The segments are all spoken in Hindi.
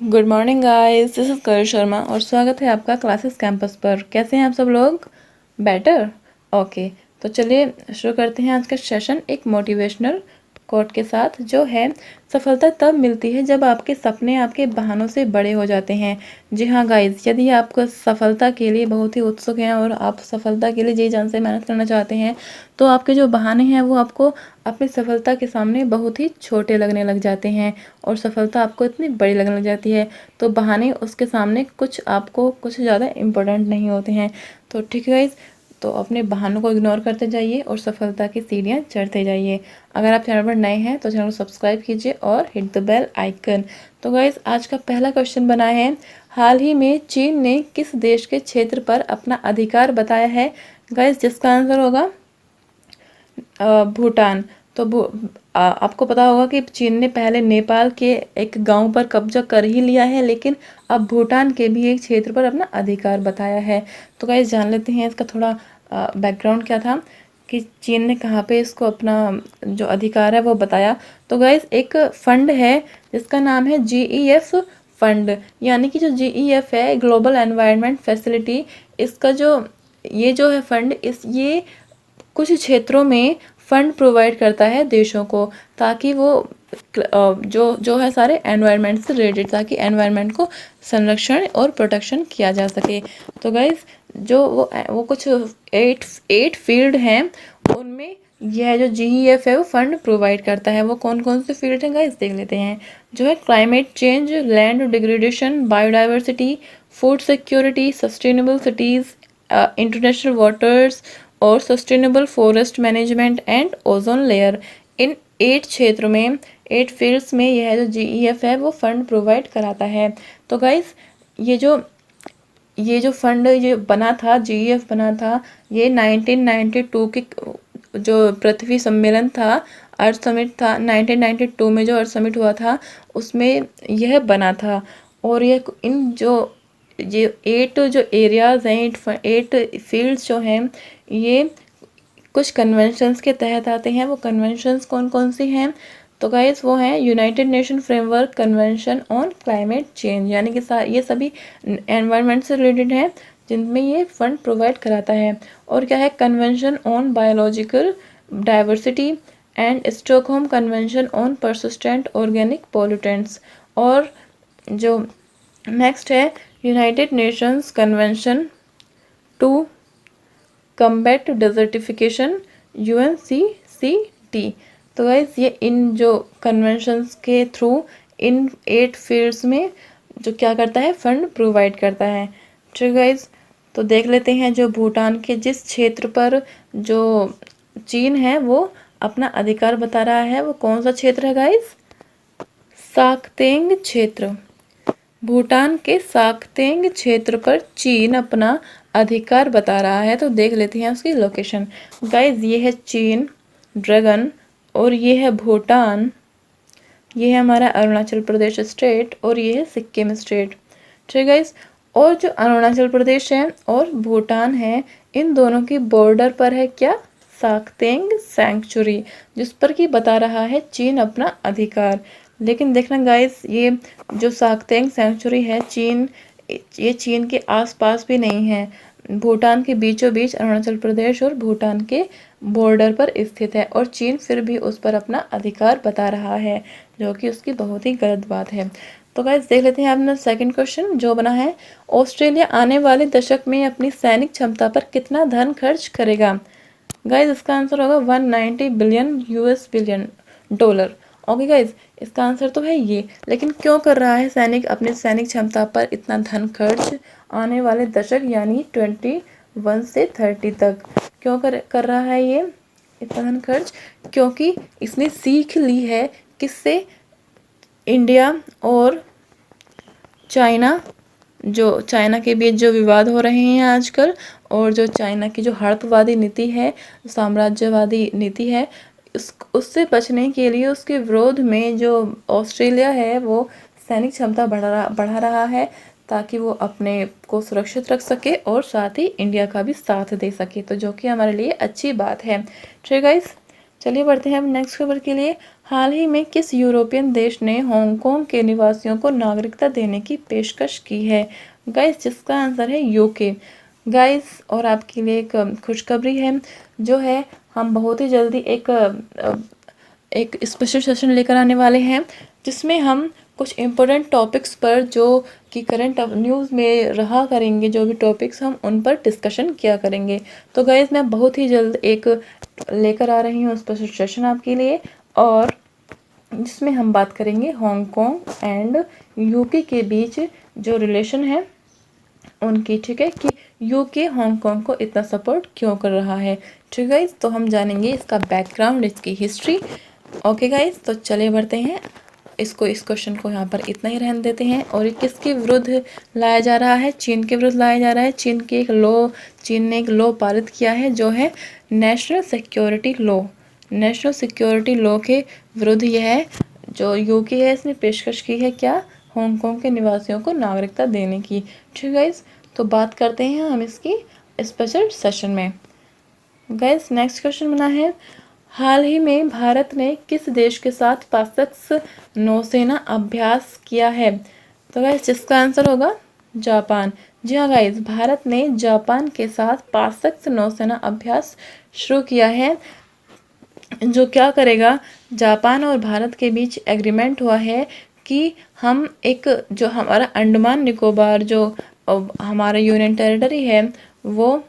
Good morning guys, this is Karishma Sharma और स्वागत है आपका क्लासेस कैंपस पर। कैसे हैं आप सब लोग? बेटर? ओके, तो चलिए शुरू करते हैं आज का सेशन एक मोटिवेशनल कोट के साथ, जो है सफलता तब मिलती है जब आपके सपने आपके बहानों से बड़े हो जाते हैं। जी हाँ गाइस, यदि आपको सफलता के लिए बहुत ही उत्सुक हैं और आप सफलता के लिए जी जान से मेहनत करना चाहते हैं, तो आपके जो बहाने हैं वो आपको अपनी सफलता के सामने बहुत ही छोटे लगने लग जाते हैं और सफलता आपको इतनी बड़ी लगने लग जाती है। तो बहाने उसके सामने आपको कुछ ज़्यादा इम्पोर्टेंट नहीं होते हैं। तो ठीक है गाइस, तो अपने बहानों को इग्नोर करते जाइए और सफलता की सीढ़ियाँ चढ़ते जाइए। अगर आप चैनल पर नए हैं तो चैनल को सब्सक्राइब कीजिए और हिट द बेल आइकन। तो गाइस, आज का पहला क्वेश्चन बना है, हाल ही में चीन ने किस देश के क्षेत्र पर अपना अधिकार बताया है? गाइस, जिसका आंसर होगा भूटान। तो आपको पता होगा कि चीन ने पहले नेपाल के एक गांव पर कब्जा कर ही लिया है, लेकिन अब भूटान के भी एक क्षेत्र पर अपना अधिकार बताया है। तो गाइस, जान लेते हैं इसका थोड़ा बैकग्राउंड क्या था कि चीन ने कहाँ पे इसको अपना जो अधिकार है वो बताया। तो गाइस, एक फंड है जिसका नाम है GEF फंड, यानी कि जो GEF है, ग्लोबल एनवायरनमेंट फैसिलिटी। इसका जो है फंड, ये कुछ क्षेत्रों में फंड प्रोवाइड करता है देशों को, ताकि वो जो है सारे एनवायरनमेंट से रिलेटेड, ताकि एनवायरनमेंट को संरक्षण और प्रोटेक्शन किया जा सके। तो गाइज, जो वो कुछ एट फील्ड हैं, उनमें यह जो GEF है वो फंड प्रोवाइड करता है। वो कौन कौन से फील्ड हैं गाइज, देख लेते हैं। जो है climate change, land degradation, biodiversity, food security, sustainable cities, international waters और sustainable forest management and ozone layer. इन 8 क्षेत्रों में, 8 फील्ड्स में यह जो GEF है वो फंड प्रोवाइड कराता है। तो गाइस, ये जो फंड ये बना था, GEF बना था, ये 1992 के जो पृथ्वी सम्मेलन था, अर्थ समिट था, 1992 में जो अर्थ समिट हुआ था उसमें यह बना था। और ये 8 जो एरियाज़ हैं, 8 फील्ड्स जो हैं, ये कुछ कन्वेंशंस के तहत आते हैं। वो कन्वेंशंस कौन कौन सी हैं? तो गाइस, वो हैं United nation framework convention on climate change, यानी कि ये सभी एनवायरनमेंट से रिलेटेड हैं जिनमें ये फंड प्रोवाइड कराता है। और क्या है? Convention on biological diversity and Stockholm convention on persistent organic pollutants. और जो नेक्स्ट है United Nations convention to combat desertification, UNCCT। तो गाइज, ये इन जो कन्वेंशंस के थ्रू इन 8 फील्ड्स में जो क्या करता है, फंड प्रोवाइड करता है। ठीक गाइज, तो देख लेते हैं जो भूटान के जिस क्षेत्र पर जो चीन है वो अपना अधिकार बता रहा है, वो कौन सा क्षेत्र है गाइज? साक्तेंग क्षेत्र। भूटान के साक्तेंग क्षेत्र पर चीन अपना अधिकार बता रहा है। तो देख लेते हैं उसकी लोकेशन। गाइज, ये है चीन ड्रैगन और ये है भूटान, ये है हमारा अरुणाचल प्रदेश स्टेट और ये है सिक्किम स्टेट। ठीक गाइज, और जो अरुणाचल प्रदेश है और भूटान है, इन दोनों की बॉर्डर पर है क्या? साक्तेंग सैंक्चुरी, जिस पर कि बता रहा है चीन अपना अधिकार। लेकिन देखना गाइस, ये जो साक्तेंग सैंक्चुरी है, ये चीन के आसपास भी नहीं है। भूटान के बीचों बीच अरुणाचल प्रदेश और भूटान के बॉर्डर पर स्थित है, और चीन फिर भी उस पर अपना अधिकार बता रहा है, जो कि उसकी बहुत ही गलत बात है। तो गाइस, देख लेते हैं अपना सेकंड क्वेश्चन जो बना है, ऑस्ट्रेलिया आने वाले दशक में अपनी सैनिक क्षमता पर कितना धन खर्च करेगा? गाइज, इसका आंसर होगा 190 billion billion dollar. Okay guys, इसका आंसर तो है ये, लेकिन क्यों कर रहा है अपनी सैनिक क्षमता पर इतना धन खर्च आने वाले दशक यानी 21 से 30 तक? क्यों कर रहा है ये इतना धन खर्च? क्योंकि इसने सीख ली है किससे? इंडिया और चाइना के बीच जो विवाद हो रहे हैं आजकल, और जो चाइना की जो हड़पवादी नीति है, साम्राज्यवादी नीति है, उससे बचने के लिए, उसके विरोध में जो ऑस्ट्रेलिया है वो सैनिक क्षमता बढ़ा रहा है, ताकि वो अपने को सुरक्षित रख सके और साथ ही इंडिया का भी साथ दे सके, तो जो कि हमारे लिए अच्छी बात है। ठीक गाइस, चलिए बढ़ते हैं अब नेक्स्ट खबर के लिए। हाल ही में किस यूरोपियन देश ने हांगकांग के निवासियों को नागरिकता देने की पेशकश की है? गाइस, जिसका आंसर है यूके। गाइस, और आपके लिए एक खुशखबरी है, जो है हम बहुत ही जल्दी एक स्पेशल सेशन लेकर आने वाले हैं, जिसमें हम कुछ इम्पोर्टेंट टॉपिक्स पर, जो कि करंट न्यूज़ में रहा करेंगे, जो भी टॉपिक्स हम उन पर डिस्कशन किया करेंगे। तो गाइस, मैं बहुत ही जल्द एक लेकर आ रही हूँ स्पेशल सेशन आपके लिए, और जिसमें हम बात करेंगे हांगकांग एंड यूके के बीच जो रिलेशन है उनकी, ठीक है, कि यूके हांगकांग को इतना सपोर्ट क्यों कर रहा है। ठीक है गाइस, तो हम जानेंगे इसका बैकग्राउंड, इसकी हिस्ट्री। ओके गाइस, तो चलिए बढ़ते हैं। इस क्वेश्चन को यहाँ पर इतना ही रहने देते हैं। और ये किसके विरुद्ध लाया जा रहा है? चीन के विरुद्ध लाया जा रहा है। चीन ने एक लॉ पारित किया है, जो है national security law. National security law के विरुद्ध यह जो यूके है, इसने पेशकश की है क्या? हांगकांग के निवासियों को नागरिकता देने की। ठीक गाइस, तो बात करते हैं हम इसकी स्पेशल सेशन में। गाइस, नेक्स्ट क्वेश्चन बना है, हाल ही में भारत ने किस देश के साथ पासक्स नौसेना अभ्यास किया है? तो गाइस, जिसका आंसर होगा जापान। जी हाँ गाइस, भारत ने जापान के साथ पासक्स नौसेना अभ्यास शुरू किया है, जो क्या करेगा, जापान और भारत के बीच एग्रीमेंट हुआ है कि हम एक, जो हमारा अंडमान निकोबार जो हमारा यूनियन टेरिटरी है, वो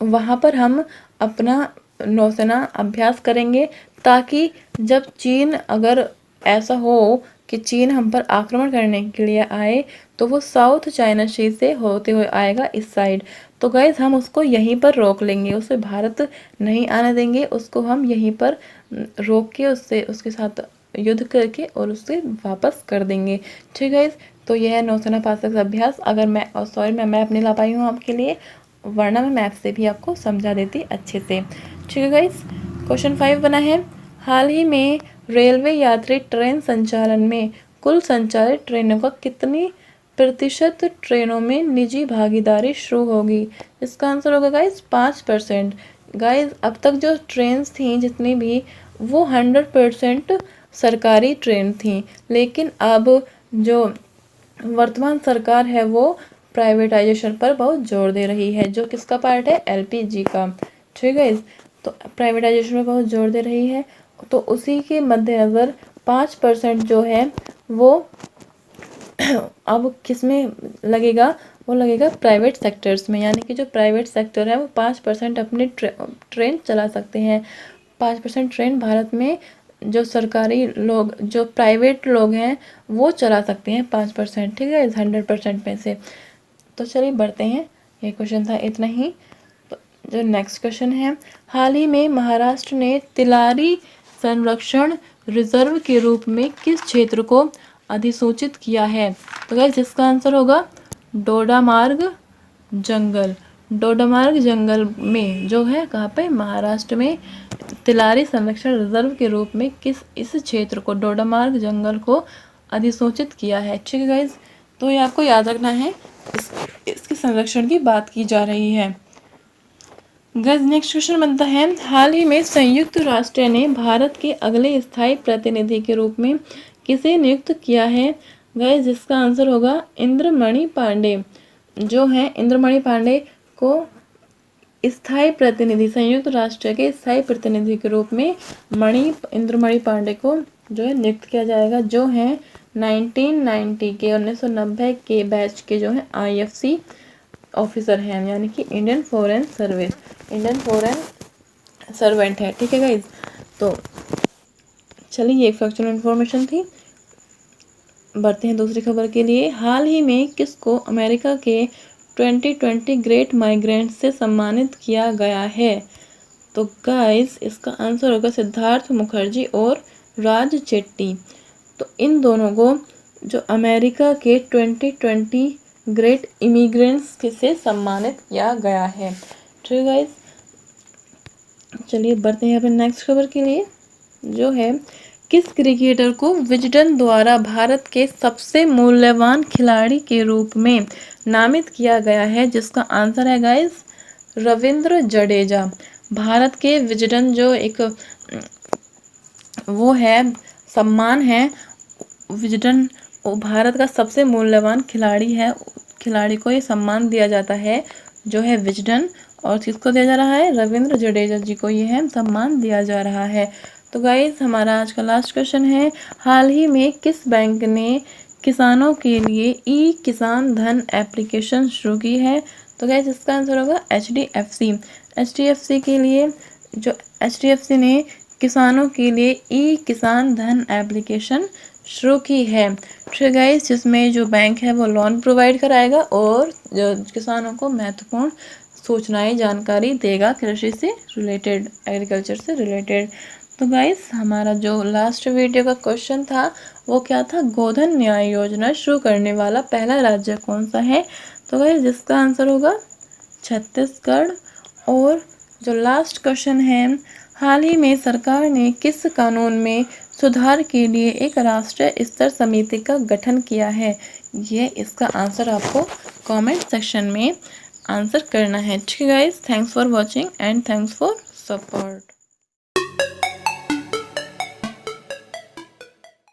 वहाँ पर हम अपना नौसेना अभ्यास करेंगे, ताकि जब चीन, अगर ऐसा हो कि चीन हम पर आक्रमण करने के लिए आए, तो वो साउथ चाइना सी से होते हुए आएगा इस साइड। तो गाइज, हम उसको यहीं पर रोक लेंगे, उसे भारत नहीं आने देंगे, उसको हम यहीं पर रोक के उसके साथ युद्ध करके और उससे वापस कर देंगे। ठीक है गाइज, तो यह है नौसेना पासक अभ्यास। अगर मैं मैप नहीं ला पाई हूँ आपके लिए, वरना मैं मैप से भी आपको समझा देती अच्छे से। ठीक है गाइज, क्वेश्चन 5 बना है, हाल ही में रेलवे यात्री ट्रेन संचालन में कुल संचालित ट्रेनों का कितनी प्रतिशत ट्रेनों में निजी भागीदारी शुरू होगी? इसका आंसर होगा गाइज 5%। गाइज, अब तक जो ट्रेन थी जितनी भी, वो 100% सरकारी ट्रेन थी, लेकिन अब जो वर्तमान सरकार है वो प्राइवेटाइजेशन पर बहुत जोर दे रही है, जो किसका पार्ट है? एलपीजी का। ठीक है, तो प्राइवेटाइजेशन पर बहुत जोर दे रही है, तो उसी के मद्देनज़र 5% जो है वो अब किस में लगेगा? वो लगेगा प्राइवेट सेक्टर्स में, यानी कि जो प्राइवेट सेक्टर है वो 5% अपने ट्रेन चला सकते हैं। 5% ट्रेन भारत में जो सरकारी लोग, जो प्राइवेट लोग हैं, वो चला सकते हैं 5%। ठीक है, 100% में से। तो चलिए बढ़ते हैं, ये क्वेश्चन था इतना ही। तो जो नेक्स्ट क्वेश्चन है, हाल ही में महाराष्ट्र ने तिलारी संरक्षण रिजर्व के रूप में किस क्षेत्र को अधिसूचित किया है? तो गाइस, इसका आंसर होगा डोडामार्ग जंगल। डोडामार्ग जंगल में जो है, कहाँ पे? महाराष्ट्र में तिलारी संरक्षण रिजर्व के रूप में इस क्षेत्र को, डोडामार्ग जंगल को अधिसूचित किया है। ठीक है गाइज, तो ये आपको याद रखना है, इसके संरक्षण की बात की जा रही है। गाइज, नेक्स्ट क्वेश्चन बनता है, हाल ही में संयुक्त राष्ट्र ने भारत के अगले स्थायी प्रतिनिधि के रूप में किसे नियुक्त किया है? गाइज, इसका आंसर होगा इंद्रमणि पांडे। जो है इंद्रमणि पांडे को स्थायी प्रतिनिधि, संयुक्त राष्ट्र के स्थायी प्रतिनिधि के रूप में इंद्रमणि पांडे को जो है नियुक्त किया जाएगा, जो है 1990 के बैच के जो है IFC ऑफिसर हैं, यानी कि इंडियन फॉरेन सर्वेंट है। ठीक है गाइज, तो चलिए, ये फैक्चुअल इन्फॉर्मेशन थी। बढ़ते हैं दूसरी खबर के लिए, हाल ही में किसको अमेरिका के 2020 ग्रेट माइग्रेंट से सम्मानित किया गया है? तो गाइस, इसका आंसर होगा सिद्धार्थ मुखर्जी और राज चेट्टी। तो इन दोनों को जो अमेरिका के 2020 ग्रेट इमिग्रेंट्स से सम्मानित किया गया है। ठीक है गाइस, चलिए बढ़ते हैं अपने नेक्स्ट खबर के लिए, जो है किस क्रिकेटर को विजडन द्वारा भारत के सबसे मूल्यवान खिलाड़ी के रूप में नामित किया गया है? जिसका आंसर है गाइस रविंद्र जडेजा। भारत के विजडन जो एक वो है सम्मान है विजडन। भारत का सबसे मूल्यवान खिलाड़ी है, खिलाड़ी को ये सम्मान दिया जाता है जो है विजडन। और किसको दिया जा रहा है? रविंद्र जडेजा जी को ये है सम्मान दिया जा रहा है। तो गाइस हमारा आज का लास्ट क्वेश्चन है, हाल ही में किस बैंक ने किसानों के लिए ई किसान धन एप्लीकेशन शुरू की है? तो गाइस इसका आंसर होगा HDFC। HDFC के लिए जो HDFC ने किसानों के लिए ई किसान धन एप्लीकेशन शुरू की है। ठीक है गाइस, जिसमें जो बैंक है वो लोन प्रोवाइड कराएगा और जो किसानों को महत्वपूर्ण सूचनाएं जानकारी देगा कृषि से रिलेटेड, एग्रीकल्चर से रिलेटेड। तो गाइस हमारा जो लास्ट वीडियो का क्वेश्चन था वो क्या था? गोधन न्याय योजना शुरू करने वाला पहला राज्य कौन सा है? तो गाइस जिसका आंसर होगा छत्तीसगढ़। और जो लास्ट क्वेश्चन है, हाल ही में सरकार ने किस कानून में सुधार के लिए एक राष्ट्रीय स्तर समिति का गठन किया है? ये इसका आंसर आपको कमेंट सेक्शन में आंसर करना है। ठीक है guys, thanks for watching and thanks for support.